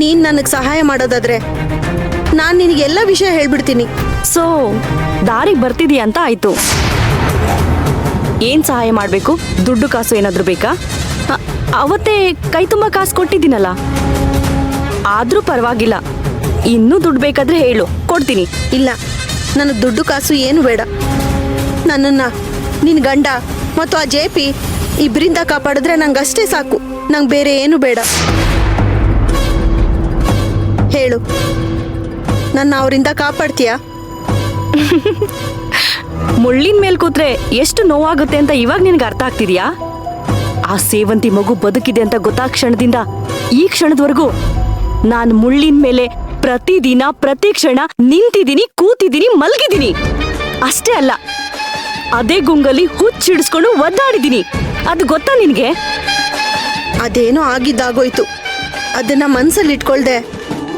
ನೀನ್ ನನಗೆ ಸಹಾಯ ಮಾಡೋದಾದ್ರೆ ನಾನು ನಿನಗೆಲ್ಲ ವಿಷಯ ಹೇಳ್ಬಿಡ್ತೀನಿ. ಸೊ ದಾರಿಗೆ ಬರ್ತಿದೀಯ ಅಂತ ಆಯ್ತು. ಏನ್ ಸಹಾಯ ಮಾಡ್ಬೇಕು? ದುಡ್ಡು ಕಾಸು ಏನಾದ್ರು ಬೇಕಾ? ಅವತ್ತೇ ಕೈ ತುಂಬ ಕಾಸು ಕೊಟ್ಟಿದ್ದೀನಲ್ಲ. ಆದ್ರೂ ಪರವಾಗಿಲ್ಲ, ಇನ್ನೂ ದುಡ್ಡು ಬೇಕಾದ್ರೆ ಹೇಳು, ಕೊಡ್ತೀನಿ. ಇಲ್ಲ, ನನಗೆ ದುಡ್ಡು ಕಾಸು ಏನು ಬೇಡ. ನನ್ನನ್ನು ನಿನ್ನ ಗಂಡ ಮತ್ತು ಆ JP ಇಬ್ಬರಿಂದ ಕಾಪಾಡಿದ್ರೆ ನಂಗಷ್ಟೇ ಸಾಕು. ನಂಗೆ ಬೇರೆ ಏನು ಬೇಡ. ಹೇಳು, ನನ್ನ ಅವರಿಂದ ಕಾಪಾಡ್ತೀಯಾ? ಮುಳ್ಳಿನ ಮೇಲ್ ಕೂತ್ರೆ ಎಷ್ಟು ನೋವಾಗುತ್ತೆ ಅಂತ ಇವಾಗ ನಿನಗೆ ಅರ್ಥ ಆಗ್ತಿದ್ಯಾ? ಆ ಸೇವಂತಿ ಮಗು ಬದುಕಿದೆ ಅಂತ ಗೊತ್ತಾದ ಕ್ಷಣದಿಂದ ಈ ಕ್ಷಣದವರೆಗೂ ನಾನು ಮುಳ್ಳಿನ ಮೇಲೆ ಪ್ರತಿದಿನ ಪ್ರತಿ ಕ್ಷಣ ನಿಂತಿದ್ದೀನಿ, ಕೂತಿದ್ದೀನಿ, ಮಲಗಿದ್ದೀನಿ. ಅಷ್ಟೇ ಅಲ್ಲ, ಅದೇ ಗುಂಗಲ್ಲಿ ಹುಚ್ಚಿಡಿಸ್ಕೊಂಡು ಒದ್ದಾಡಿದ್ದೀನಿ. ಅದು ಗೊತ್ತಾ ನಿನಗೆ? ಅದೇನೋ ಆಗಿದ್ದಾಗೋಯ್ತು. ಅದನ್ನ ಮನ್ಸಲ್ಲಿ ಇಟ್ಕೊಳ್ದೆ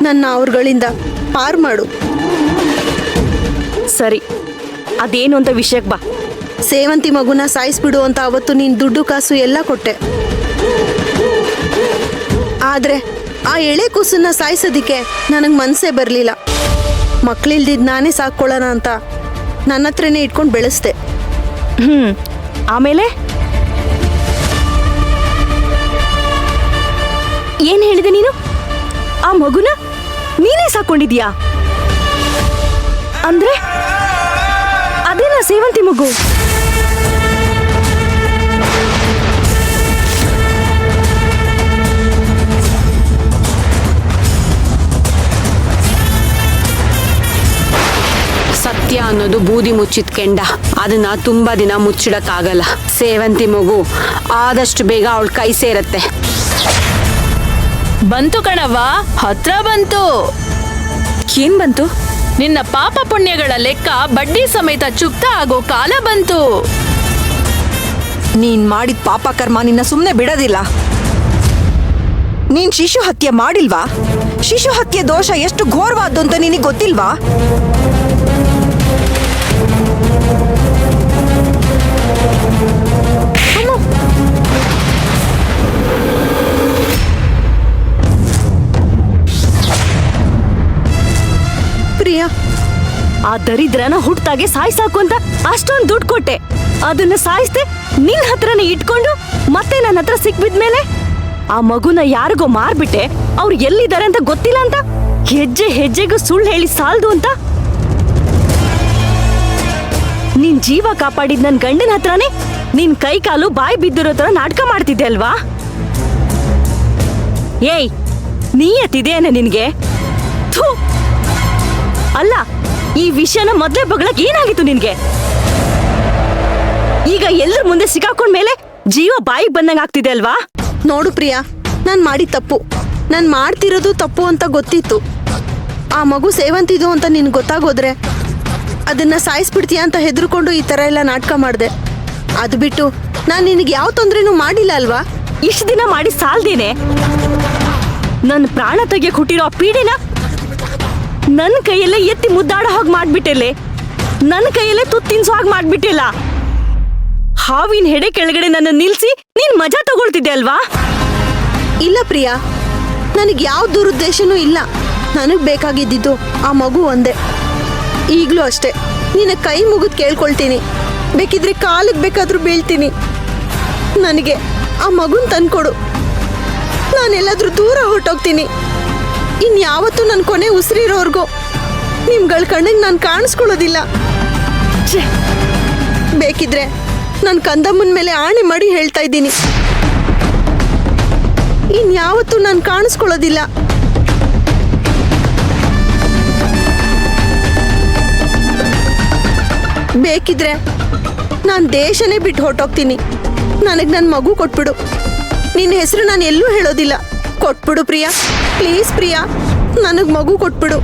ನನ್ನ ಅವ್ರಗಳಿಂದ ಪಾರು ಮಾಡು. ಸರಿ, ಅದೇನು ಅಂತ ವಿಷಯಕ್ಕೆ ಬಾ. ಸೇವಂತಿ ಮಗುನ ಸಾಯಿಸ್ಬಿಡು ಅಂತ ಅವತ್ತು ನೀನು ದುಡ್ಡು ಕಾಸು ಎಲ್ಲ ಕೊಟ್ಟೆ. ಆದ್ರೆ ಆ ಎಳೆ ಕೂಸನ್ನ ಸಾಯಿಸೋದಿಕ್ಕೆ ನನಗೆ ಮನಸ್ಸೇ ಬರಲಿಲ್ಲ. ಮಕ್ಕಳಿಲ್ದಿದ್ದು ನಾನೇ ಸಾಕೊಳ್ಳೋಣ ಅಂತ ನನ್ನ ಹತ್ರನೇ ಇಟ್ಕೊಂಡು ಬೆಳೆಸ್ದೆ. ಆಮೇಲೆ ಏನ್ ಹೇಳಿದೆ ನೀನು? ಆ ಮಗುನ ನೀನೇ ಸಾಕೊಂಡಿದ್ಯಾ? ಅಂದ್ರೆ ಅದೇನಾ ಸೇವಂತಿ ಮಗು? ಸತ್ಯ ಅನ್ನೋದು ಬೂದಿ ಮುಚ್ಚಿದ ಕೆಂಡ. ಅದನ್ನ ತುಂಬಾ ದಿನ ಮುಚ್ಚಿಡಕ್ಕಾಗಲ್ಲ. ಸೇವಂತಿ ಮಗು ಆದಷ್ಟು ಬೇಗ ಅವಳ ಕೈ ಸೇರತ್ತೆ. ಬಂತು ಕಣವ್ವ, ಹತ್ರ ಬಂತು. ಏನ್ ಬಂತು? ನಿನ್ನ ಪಾಪ ಪುಣ್ಯಗಳ ಲೆಕ್ಕ ಬಡ್ಡಿ ಸಮೇತ ಚುಕ್ತ ಆಗೋ ಕಾಲ ಬಂತು. ನೀನ್ ಮಾಡಿದ ಪಾಪ ಕರ್ಮ ನಿನ್ನ ಸುಮ್ಮನೆ ಬಿಡೋದಿಲ್ಲ. ನೀನ್ ಶಿಶು ಹತ್ಯೆ ಮಾಡಿಲ್ವಾ? ಶಿಶು ಹತ್ಯೆ ದೋಷ ಎಷ್ಟು ಘೋರವಾದ್ದು ಅಂತ ನಿನಗೆ ಗೊತ್ತಿಲ್ವಾ? ಪ್ರಿಯಾ, ಆ ದರಿದ್ರನ ಹುಟ್ಟಾಗೆ ಸಾಯ್ಸಾಕು ಅಂತ ಅಷ್ಟೊಂದು ದುಡ್ಡು ಕೊಟ್ಟೆ. ಅದನ್ನ ಸಾಯಿಸ್ದೆ ನಿನ್ ಹತ್ರನೇ ಇಟ್ಕೊಂಡು ಮತ್ತೆ ನನ್ನ ಹತ್ರ ಸಿಕ್ಬಿದ್ಮೇಲೆ ಆ ಮಗುನ ಯಾರಿಗೋ ಮಾರ್ಬಿಟ್ಟೆ. ಅವ್ರು ಎಲ್ಲಿದ್ದಾರೆ ಅಂತ ಗೊತ್ತಿಲ್ಲ ಅಂತ ಹೆಜ್ಜೆ ಹೆಜ್ಜೆಗೂ ಸುಳ್ಳು ಹೇಳಿ ಸಾಲ್ದು ಅಂತ ನಿನ್ ಜೀವ ಕಾಪಾಡಿದ್ ನನ್ ಗಂಡನ ಹತ್ರನೇ ನಿನ್ ಕೈ ಕಾಲು ಬಾಯಿ ಬಿದ್ದಿರೋ ತರ ನಾಟಕ ಮಾಡ್ತಿದ್ದೆ ಅಲ್ವಾ? ಏಯ್, ನೀಯತ್ತಿದೇನೆ ನಿನ್ಗೆ? ಥೂ! ಅಲ್ಲ, ಈ ವಿಷಯನ ಮೊದ್ಲೇ ಬಗ್ಳಕ್ ಏನಾಗಿತ್ತು ನಿನ್ಗೆ? ಈಗ ಎಲ್ಲರ ಮುಂದೆ ಸಿಕ್ಕಾಕೊಂಡ್ಮೇಲೆ ಜೀವ ಬಾಯಿಗೆ ಬಂದಂಗ ಆಗ್ತಿದೆ ಅಲ್ವಾ? ನೋಡು ಪ್ರಿಯಾ, ನಾನು ಮಾಡಿದ ತಪ್ಪು. ನಾನು ಮಾಡ್ತಿರೋದು ತಪ್ಪು ಅಂತ ಗೊತ್ತಿತ್ತು. ಆ ಮಗು ಸೇವಂತಿದು ಅಂತ ನಿನ್ಗೆ ಗೊತ್ತಾಗೋದ್ರೆ ಅದನ್ನ ಸಾಯಿಸ್ಬಿಡ್ತೀಯ ಅಂತ ಹೆದರ್ಕೊಂಡು ಈ ಥರ ಎಲ್ಲ ನಾಟಕ ಮಾಡಿದೆ. ಅದು ಬಿಟ್ಟು ನಾನು ನಿನಗೆ ಯಾವ ತೊಂದರೆನೂ ಮಾಡಿಲ್ಲ ಅಲ್ವಾ? ಇಷ್ಟು ದಿನ ಮಾಡಿ ಸಾಲ್ದೇನೆ ನನ್ನ ಪ್ರಾಣ ತೆಗಿಯಕ್ ಹುಟ್ಟಿರೋ ಆ ಪೀಡಿನ ನನ್ನ ಕೈಯಲ್ಲೇ ಎತ್ತಿ ಮುದ್ದಾಡೋ ಹಾಗೆ ಮಾಡ್ಬಿಟ್ಟೆಲೆ. ನನ್ನ ಕೈಯಲ್ಲೇ ತುತ್ತಿನ್ಸೋ ಹಾಗೆ ಮಾಡ್ಬಿಟ್ಟಿಲ್ಲ. ಹಾವಿನ ಹೆಡೆ ಕೆಳಗಡೆ ನನ್ನ ನಿಲ್ಸಿ ನೀನ್ ಮಜಾ ತಗೊಳ್ತಿದ್ದೆ ಅಲ್ವಾ? ಇಲ್ಲ ಪ್ರಿಯಾ, ನನಗೆ ಯಾವ ದುರುದ್ದೇಶನೂ ಇಲ್ಲ. ನನಗೆ ಬೇಕಾಗಿದ್ದಿದ್ದು ಆ ಮಗು ಒಂದೇ. ಈಗಲೂ ಅಷ್ಟೇ, ನಿನ್ನ ಕೈ ಮುಗಿದು ಕೇಳ್ಕೊಳ್ತೀನಿ. ಬೇಕಿದ್ರೆ ಕಾಲಿಗೆ ಬೇಕಾದ್ರೂ ಬೀಳ್ತೀನಿ. ನನಗೆ ಆ ಮಗುನ ತಂದ್ಕೊಡು. ನಾನೆಲ್ಲಾದ್ರೂ ದೂರ ಹೊರಟೋಗ್ತೀನಿ. ಇನ್ಯಾವತ್ತೂ ನನ್ನ ಕೊನೆ ಉಸಿರಿರೋರ್ಗೋ ನಿಮ್ಗಳ ಕಣ್ಣಿಗೆ ನಾನು ಕಾಣಿಸ್ಕೊಳ್ಳೋದಿಲ್ಲ. ಬೇಕಿದ್ರೆ ನನ್ನ ಕಂದಮ್ಮನ ಮೇಲೆ ಆಣೆ ಮಾಡಿ ಹೇಳ್ತಾ ಇದ್ದೀನಿ, ಇನ್ಯಾವತ್ತೂ ನಾನು ಕಾಣಿಸ್ಕೊಳ್ಳೋದಿಲ್ಲ. ಬೇಕಿದ್ರೆ ನಾನು ದೇಶನೇ ಬಿಟ್ಟು ಹೊರಟೋಗ್ತೀನಿ. ನನಗೆ ನನ್ನ ಮಗು ಕೊಟ್ಬಿಡು. ನಿನ್ನ ಹೆಸರು ನಾನು ಎಲ್ಲೂ ಹೇಳೋದಿಲ್ಲ. ಕೊಟ್ಬಿಡು ಪ್ರಿಯಾ, ಪ್ಲೀಸ್ ಪ್ರಿಯಾ, ನನಗೆ ಮಗು ಕೊಟ್ಬಿಡು.